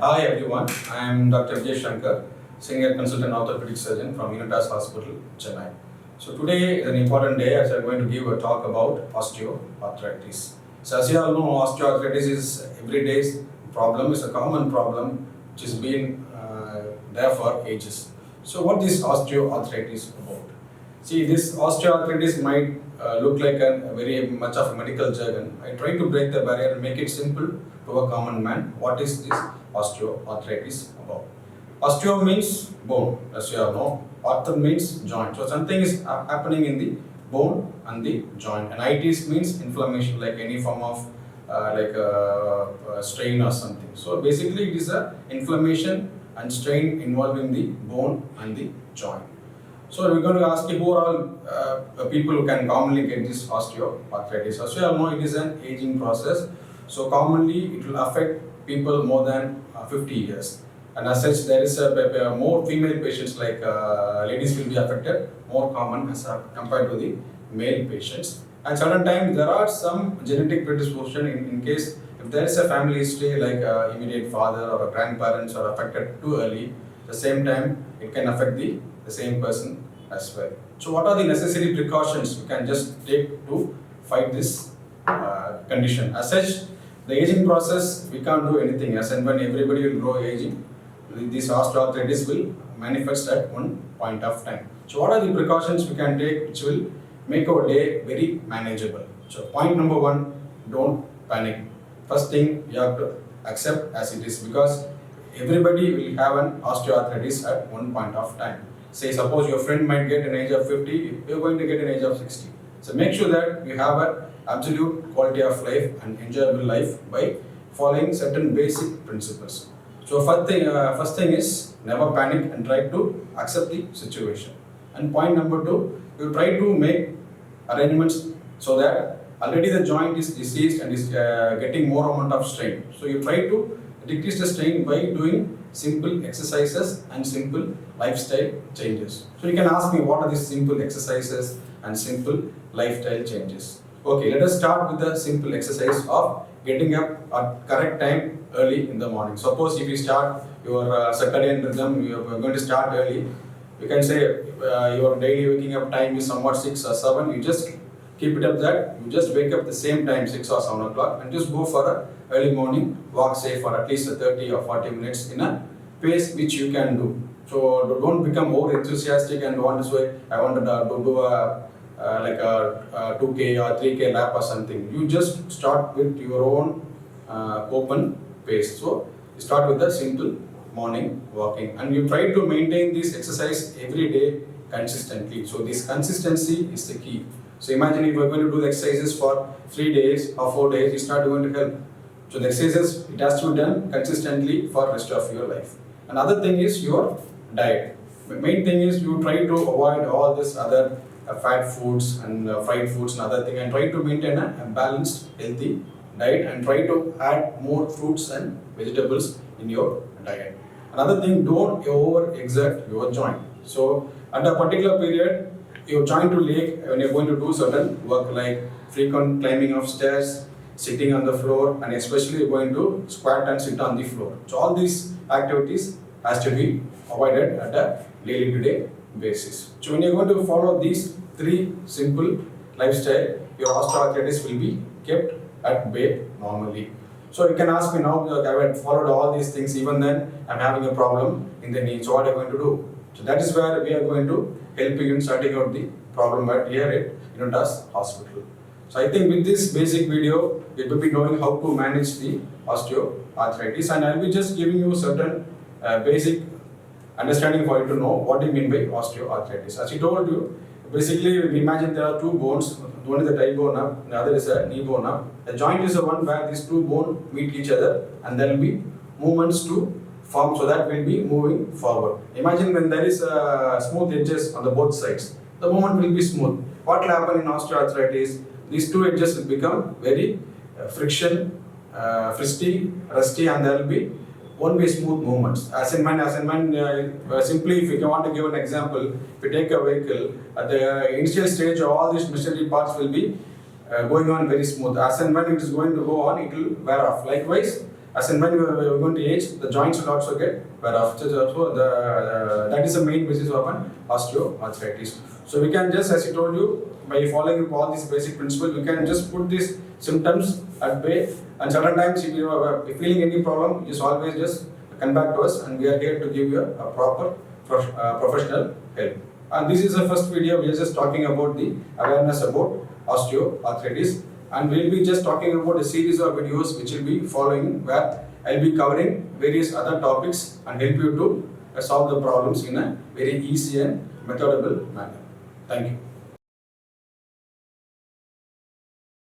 Hi everyone, I am Dr. Vijay Shankar, Senior Consultant Orthopedic Surgeon from Unittas Hospital, Chennai. So today is an important day as I am going to give a talk about osteoarthritis. So as you all know, osteoarthritis is everyday's problem, is a common problem which has been there for ages. So what is osteoarthritis about? See, this osteoarthritis might look like a very much of a medical jargon. I try to break the barrier and make it simple to a common man. What is this osteoarthritis about? Osteo means bone, as you all know. Arthro means joint. So something is happening in the bone and the joint. And itis means inflammation, like any form of strain or something. So basically, it is a inflammation and strain involving the bone and the joint. So we're going to ask you who are all people who can commonly get this osteoarthritis. As you all know, it is an aging process. So commonly it will affect people more than 50 years. And as such, there is more female patients, like ladies will be affected, more common as compared to the male patients. And certain times there are some genetic predisposition in case if there is a family history, like immediate father or a grandparents are affected too early, at the same time it can affect the same person as well. So what are the necessary precautions you can just take to fight this condition? As such, the aging process, we can't do anything. As and when everybody will grow aging, this osteoarthritis will manifest at one point of time. So what are the precautions we can take which will make our day very manageable? So point number one, don't panic. First thing, you have to accept as it is, because everybody will have an osteoarthritis at one point of time. Say suppose your friend might get an age of 50, you're going to get an age of 60. So make sure that you have an absolute quality of life and enjoyable life by following certain basic principles. So first thing is never panic and try to accept the situation. And point number two, you try to make arrangements so that already the joint is diseased and is getting more amount of strain. So you try to decrease the strain by doing simple exercises and simple lifestyle changes. So you can ask me what are these simple exercises and simple lifestyle changes. Okay, let us start with the simple exercise of getting up at correct time early in the morning. Suppose if you start your circadian rhythm, you are going to start early. You can say your daily waking up time is somewhat 6 or 7. You just keep it up that you just wake up the same time, 6 or 7 o'clock, and just go for a early morning walk, say for at least 30 or 40 minutes in a pace which you can do. So don't become over enthusiastic and want to say I want to do a 2K or 3K lap or something. You just start with your own open pace. So you start with the simple morning walking, and you try to maintain this exercise every day consistently. So this consistency is the key. So imagine if you are going to do the exercises for 3 days or 4 days, it's not going to help. So the exercises, it has to be done consistently for the rest of your life. Another thing is your diet. The main thing is you try to avoid all this other fat foods and fried foods and other thing, and try to maintain a balanced, healthy diet, and try to add more fruits and vegetables in your diet. Another thing, don't overexert your joint. So at a particular period, your joint will ache when you're going to do certain work like frequent climbing of stairs, sitting on the floor, and especially you're going to squat and sit on the floor. So all these activities has to be avoided at a daily to day basis. So when you're going to follow these 3 simple lifestyle, your osteoarthritis will be kept at bay normally. So you can ask me now, I have followed all these things, even then I'm having a problem in the knee. So what am I going to do? So that is where we are going to help you in sorting out the problem here at Unittas Hospital. So I think with this basic video, you will be knowing how to manage the osteoarthritis, and I will be just giving you certain basic understanding for you to know what do you mean by osteoarthritis. As I told you, basically we imagine there are 2 bones, one is the thigh bone up, the other is a knee bone up. The joint is the one where these 2 bones meet each other, and there will be movements to form, so that will be moving forward. Imagine when there is smooth edges on the both sides, the movement will be smooth. What will happen in osteoarthritis? These 2 edges will become very frisky, rusty, and there will be one-way smooth movements. As in when, simply if you want to give an example, if you take a vehicle, at the initial stage all these machinery parts will be going on very smooth. As and when it is going to go on, it will wear off. Likewise, as and when we are going to age, the joints will also get wear off. So that is the main basis of an osteoarthritis. So we can just, as I told you, by following all these basic principles, we can just put these symptoms at bay. And certain times, if you are feeling any problem, just always just come back to us, and we are here to give you a proper professional help. And this is the first video. We are just talking about the awareness about osteoarthritis, and we will be just talking about a series of videos which will be following, where I will be covering various other topics and help you to solve the problems in a very easy and methodical manner. Thank you.